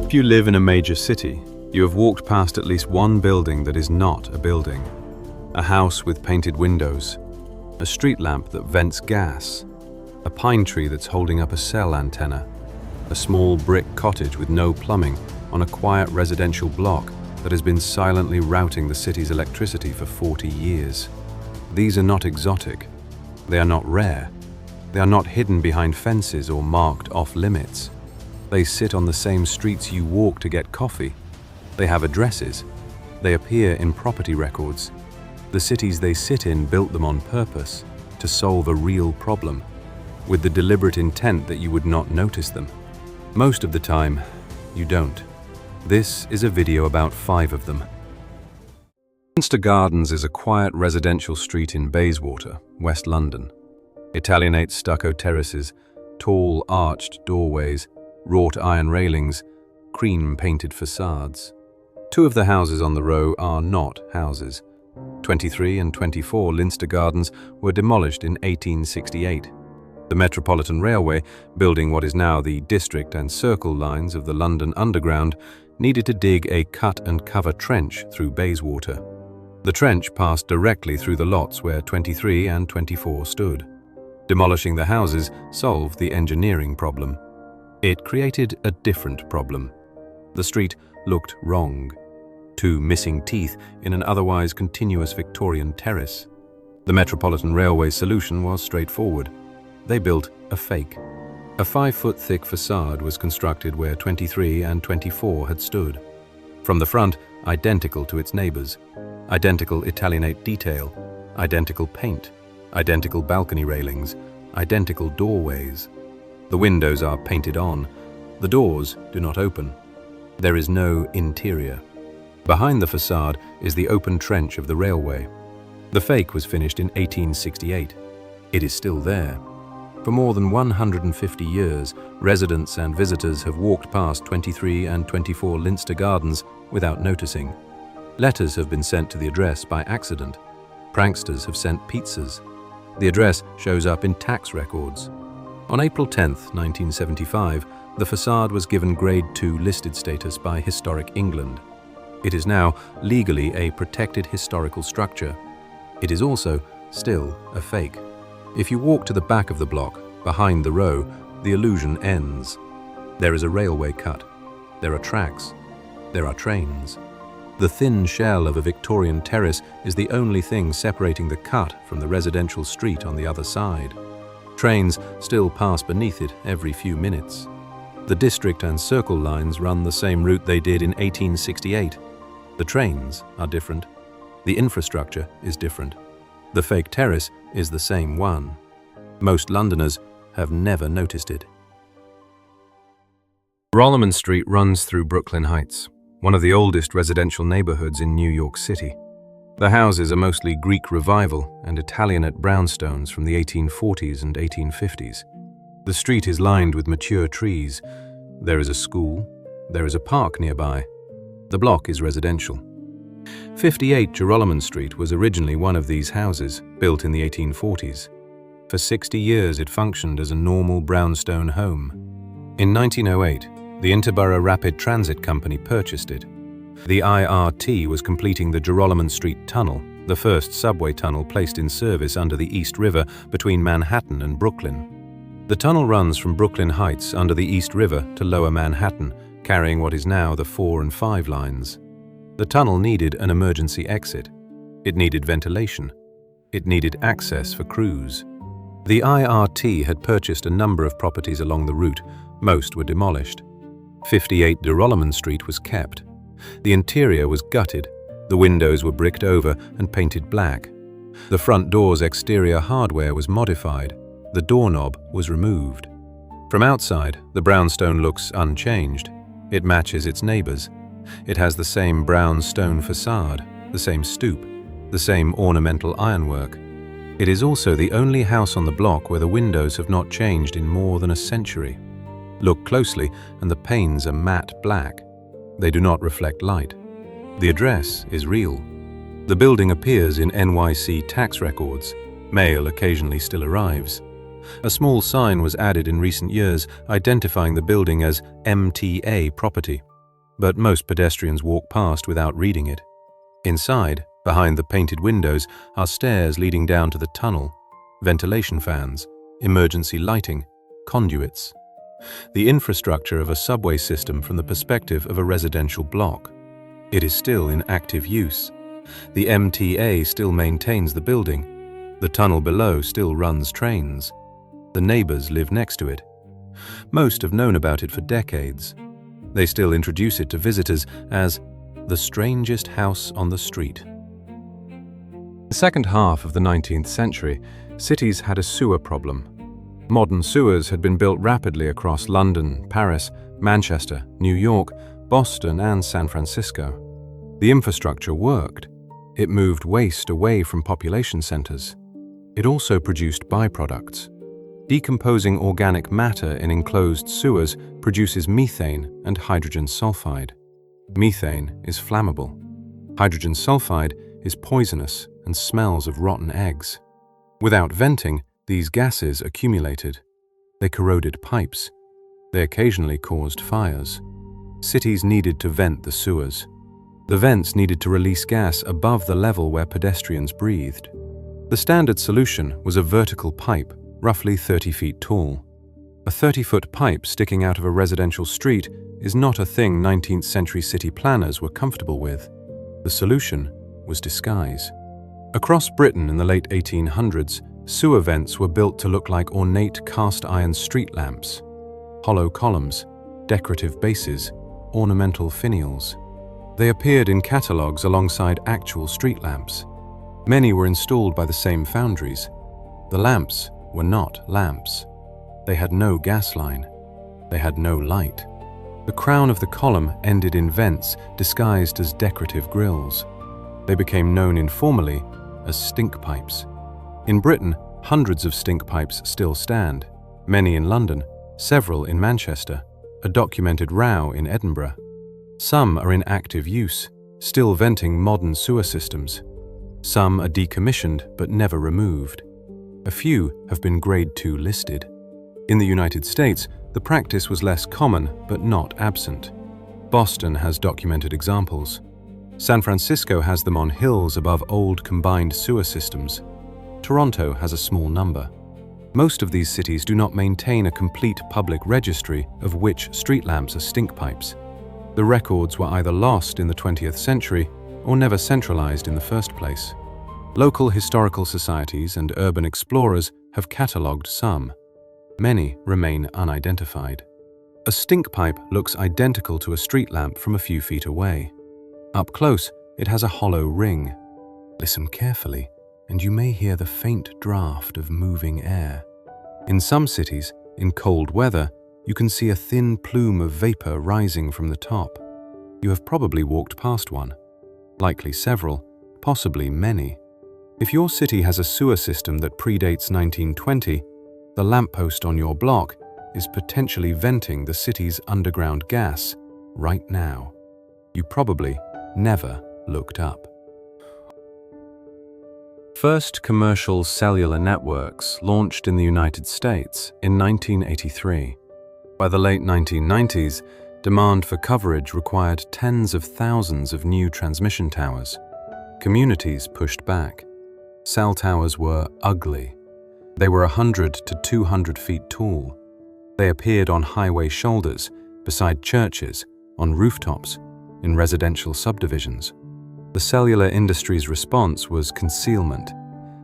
If you live in a major city, you have walked past at least one building that is not a building. A house with painted windows, a street lamp that vents gas, a pine tree that's holding up a cell antenna, a small brick cottage with no plumbing on a quiet residential block that has been silently routing the city's electricity for 40 years. These are not exotic. They are not rare. They are not hidden behind fences or marked off limits. They sit on the same streets you walk to get coffee. They have addresses. They appear in property records. The cities they sit in built them on purpose, to solve a real problem, with the deliberate intent that you would not notice them. Most of the time, you don't. This is a video about 5 of them. Westminster Gardens is a quiet residential street in Bayswater, West London. Italianate stucco terraces, tall arched doorways, wrought iron railings, cream-painted facades. 2 of the houses on the row are not houses. 23 and 24 Leinster Gardens were demolished in 1868. The Metropolitan Railway, building what is now the District and Circle lines of the London Underground, needed to dig a cut-and-cover trench through Bayswater. The trench passed directly through the lots where 23 and 24 stood. Demolishing the houses solved the engineering problem. It created a different problem. The street looked wrong. 2 missing teeth in an otherwise continuous Victorian terrace. The Metropolitan Railway solution was straightforward. They built a fake. A 5-foot-thick facade was constructed where 23 and 24 had stood. From the front, identical to its neighbors. Identical Italianate detail, identical paint, identical balcony railings, identical doorways. The windows are painted on. The doors do not open. There is no interior. Behind the facade is the open trench of the railway. The fake was finished in 1868. It is still there. For more than 150 years, residents and visitors have walked past 23 and 24 Leinster Gardens without noticing. Letters have been sent to the address by accident. Pranksters have sent pizzas. The address shows up in tax records. On April 10, 1975, the facade was given Grade 2 listed status by Historic England. It is now legally a protected historical structure. It is also still a fake. If you walk to the back of the block, behind the row, the illusion ends. There is a railway cut. There are tracks. There are trains. The thin shell of a Victorian terrace is the only thing separating the cut from the residential street on the other side. Trains still pass beneath it every few minutes. The District and Circle lines run the same route they did in 1868. The trains are different. The infrastructure is different. The fake terrace is the same one. Most Londoners have never noticed it. Rolliman Street runs through Brooklyn Heights, one of the oldest residential neighborhoods in New York City. The houses are mostly Greek Revival and Italianate brownstones from the 1840s and 1850s. The street is lined with mature trees. There is a school. There is a park nearby. The block is residential. 58 Rolliman Street was originally one of these houses, built in the 1840s. For 60 years it functioned as a normal brownstone home. In 1908, the Interborough Rapid Transit Company purchased it. The IRT was completing the Rolliman Street Tunnel, the first subway tunnel placed in service under the East River between Manhattan and Brooklyn. The tunnel runs from Brooklyn Heights under the East River to Lower Manhattan, carrying what is now the 4 and 5 lines. The tunnel needed an emergency exit. It needed ventilation. It needed access for crews. The IRT had purchased a number of properties along the route. Most were demolished. 58 Rolliman Street was kept. The interior was gutted. The windows were bricked over and painted black. The front door's exterior hardware was modified. The doorknob was removed. From outside, the brownstone looks unchanged. It matches its neighbors. It has the same brown stone facade, the same stoop, the same ornamental ironwork. It is also the only house on the block where the windows have not changed in more than a century. Look closely and the panes are matte black. They do not reflect light. The address is real. The building appears in NYC tax records. Mail occasionally still arrives. A small sign was added in recent years identifying the building as MTA property. but most pedestrians walk past without reading it. Inside, behind the painted windows, are stairs leading down to the tunnel, ventilation fans, emergency lighting, conduits. The infrastructure of a subway system from the perspective of a residential block. It is still in active use. The MTA still maintains the building. The tunnel below still runs trains. The neighbors live next to it. Most have known about it for decades. They still introduce it to visitors as the strangest house on the street. The second half of the 19th century, cities had a sewer problem. Modern sewers had been built rapidly across London, Paris, Manchester, New York, Boston, and San Francisco. The infrastructure worked. It moved waste away from population centers. It also produced byproducts. Decomposing organic matter in enclosed sewers produces methane and hydrogen sulfide. Methane is flammable. Hydrogen sulfide is poisonous and smells of rotten eggs. Without venting, these gases accumulated. They corroded pipes. They occasionally caused fires. Cities needed to vent the sewers. The vents needed to release gas above the level where pedestrians breathed. The standard solution was a vertical pipe, roughly 30 feet tall. A 30-foot pipe sticking out of a residential street is not a thing 19th century city planners were comfortable with. The solution was disguise. Across Britain in the late 1800s, sewer vents were built to look like ornate cast-iron street lamps. Hollow columns, decorative bases, ornamental finials. They appeared in catalogues alongside actual street lamps. Many were installed by the same foundries. The lamps were not lamps. They had no gas line. They had no light. The crown of the column ended in vents disguised as decorative grills. They became known informally as stink pipes. In Britain, hundreds of stink pipes still stand, many in London, several in Manchester, a documented row in Edinburgh. Some are in active use, still venting modern sewer systems. Some are decommissioned but never removed. A few have been Grade 2 listed. In the United States, the practice was less common but not absent. Boston has documented examples. San Francisco has them on hills above old combined sewer systems. Toronto has a small number. Most of these cities do not maintain a complete public registry of which street lamps are stink pipes. The records were either lost in the 20th century or never centralized in the first place. Local historical societies and urban explorers have catalogued some. Many remain unidentified. A stink pipe looks identical to a street lamp from a few feet away. Up close, it has a hollow ring. Listen carefully, and you may hear the faint draft of moving air. In some cities, in cold weather, you can see a thin plume of vapor rising from the top. You have probably walked past one. Likely several, possibly many. If your city has a sewer system that predates 1920, the lamppost on your block is potentially venting the city's underground gas right now. You probably never looked up. First commercial cellular networks launched in the United States in 1983. By the late 1990s, demand for coverage required tens of thousands of new transmission towers. Communities pushed back. Cell towers were ugly. They were 100 to 200 feet tall. They appeared on highway shoulders, beside churches, on rooftops, in residential subdivisions. The cellular industry's response was concealment.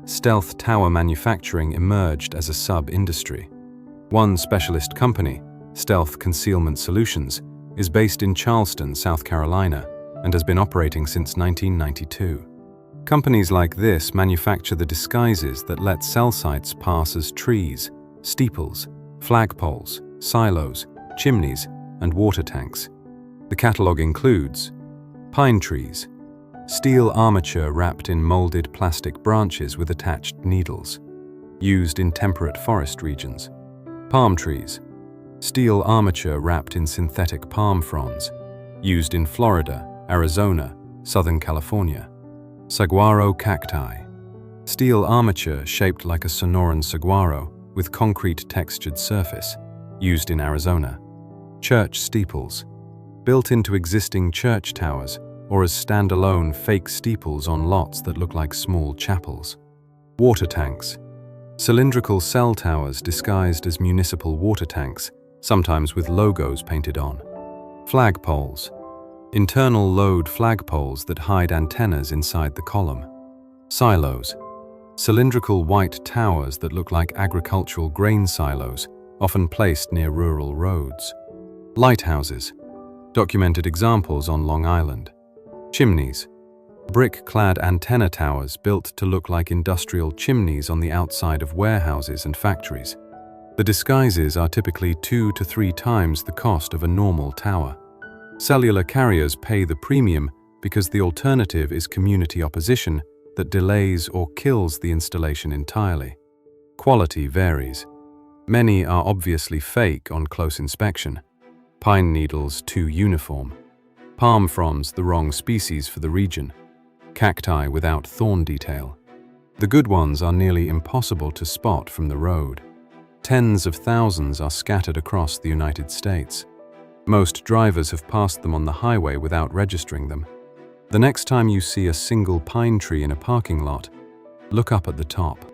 Stealth tower manufacturing emerged as a sub-industry. One specialist company, Stealth Concealment Solutions, is based in Charleston, South Carolina, and has been operating since 1992. Companies like this manufacture the disguises that let cell sites pass as trees, steeples, flagpoles, silos, chimneys, and water tanks. The catalog includes pine trees, steel armature wrapped in molded plastic branches with attached needles, used in temperate forest regions. Palm trees, steel armature wrapped in synthetic palm fronds, used in Florida, Arizona, Southern California. Saguaro cacti, steel armature shaped like a Sonoran saguaro with concrete textured surface, used in Arizona. Church steeples, built into existing church towers or as standalone fake steeples on lots that look like small chapels. Water tanks. Cylindrical cell towers disguised as municipal water tanks, sometimes with logos painted on. Flagpoles. Internal load flagpoles that hide antennas inside the column. Silos. Cylindrical white towers that look like agricultural grain silos, often placed near rural roads. Lighthouses. Documented examples on Long Island. Chimneys. Brick-clad antenna towers built to look like industrial chimneys on the outside of warehouses and factories. The disguises are typically 2 to 3 times the cost of a normal tower. Cellular carriers pay the premium because the alternative is community opposition that delays or kills the installation entirely. Quality varies. Many are obviously fake on close inspection. Pine needles too uniform. Palm fronds the wrong species for the region. Cacti without thorn detail. The good ones are nearly impossible to spot from the road. Tens of thousands are scattered across the United States. Most drivers have passed them on the highway without registering them. The next time you see a single pine tree in a parking lot, look up at the top.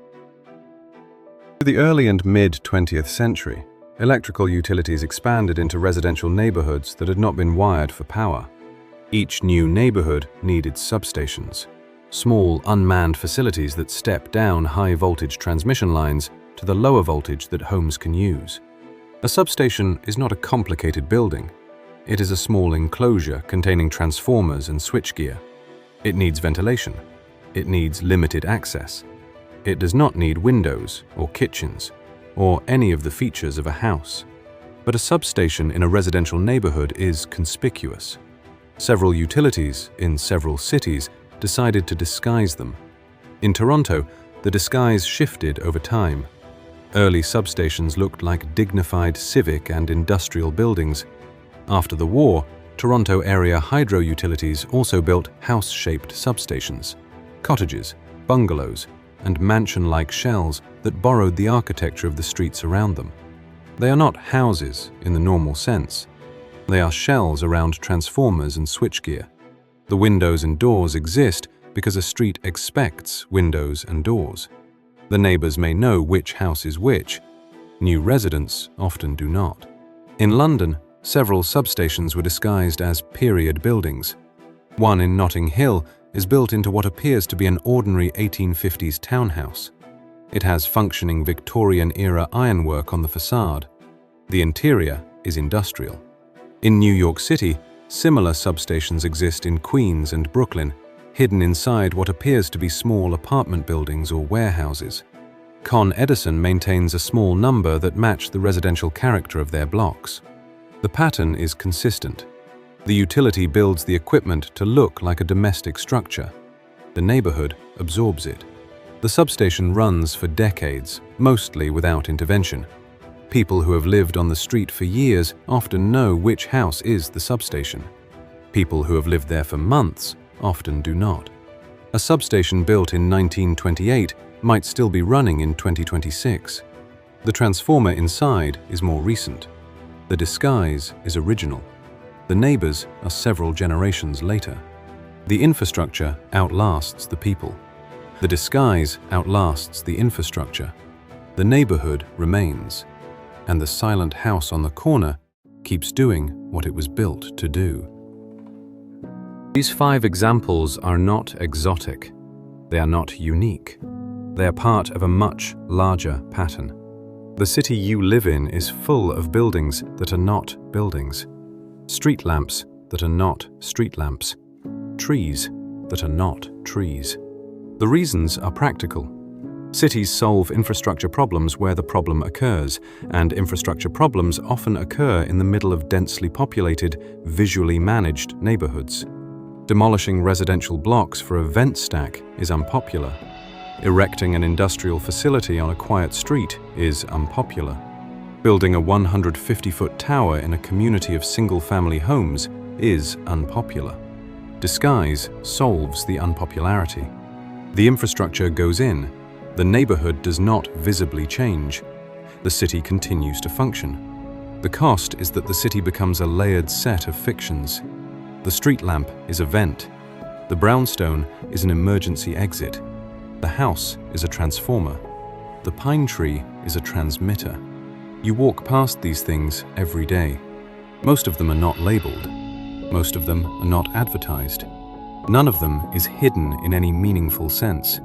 In the early and mid-20th century, electrical utilities expanded into residential neighborhoods that had not been wired for power. Each new neighborhood needed substations, small unmanned facilities that step down high-voltage transmission lines to the lower voltage that homes can use. A substation is not a complicated building. It is a small enclosure containing transformers and switchgear. It needs ventilation. It needs limited access. It does not need windows or kitchens or any of the features of a house. But a substation in a residential neighborhood is conspicuous. Several utilities in several cities decided to disguise them. In Toronto, the disguise shifted over time. Early substations looked like dignified civic and industrial buildings. After the war, Toronto area hydro utilities also built house-shaped substations, cottages, bungalows, and mansion-like shells that borrowed the architecture of the streets around them. They are not houses in the normal sense. They are shells around transformers and switchgear. The windows and doors exist because a street expects windows and doors. The neighbors may know which house is which. New residents often do not. In London, several substations were disguised as period buildings. One in Notting Hill is built into what appears to be an ordinary 1850s townhouse. It has functioning Victorian-era ironwork on the facade. The interior is industrial. In New York City, similar substations exist in Queens and Brooklyn, hidden inside what appears to be small apartment buildings or warehouses. Con Edison maintains a small number that match the residential character of their blocks. The pattern is consistent. The utility builds the equipment to look like a domestic structure. The neighborhood absorbs it. The substation runs for decades, mostly without intervention. People who have lived on the street for years often know which house is the substation. People who have lived there for months often do not. A substation built in 1928 might still be running in 2026. The transformer inside is more recent. The disguise is original. The neighbors are several generations later. The infrastructure outlasts the people. The disguise outlasts the infrastructure. The neighborhood remains. And the silent house on the corner keeps doing what it was built to do. These 5 examples are not exotic. They are not unique. They are part of a much larger pattern. The city you live in is full of buildings that are not buildings. Street lamps that are not street lamps. Trees that are not trees. The reasons are practical. Cities solve infrastructure problems where the problem occurs, and infrastructure problems often occur in the middle of densely populated, visually managed neighborhoods. Demolishing residential blocks for a vent stack is unpopular. Erecting an industrial facility on a quiet street is unpopular. Building a 150-foot tower in a community of single-family homes is unpopular. Disguise solves the unpopularity. The infrastructure goes in. The neighborhood does not visibly change. The city continues to function. The cost is that the city becomes a layered set of fictions. The street lamp is a vent. The brownstone is an emergency exit. The house is a transformer. The pine tree is a transmitter. You walk past these things every day. Most of them are not labeled. Most of them are not advertised. None of them is hidden in any meaningful sense.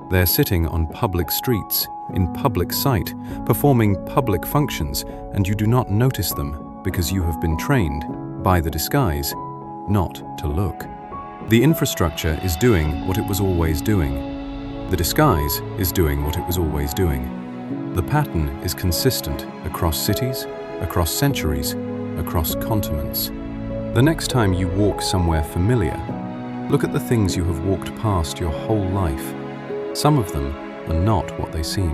They're sitting on public streets, in public sight, performing public functions, and you do not notice them because you have been trained, by the disguise, not to look. The infrastructure is doing what it was always doing. The disguise is doing what it was always doing. The pattern is consistent across cities, across centuries, across continents. The next time you walk somewhere familiar, look at the things you have walked past your whole life. Some of them are not what they seem.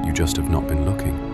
You just have not been looking.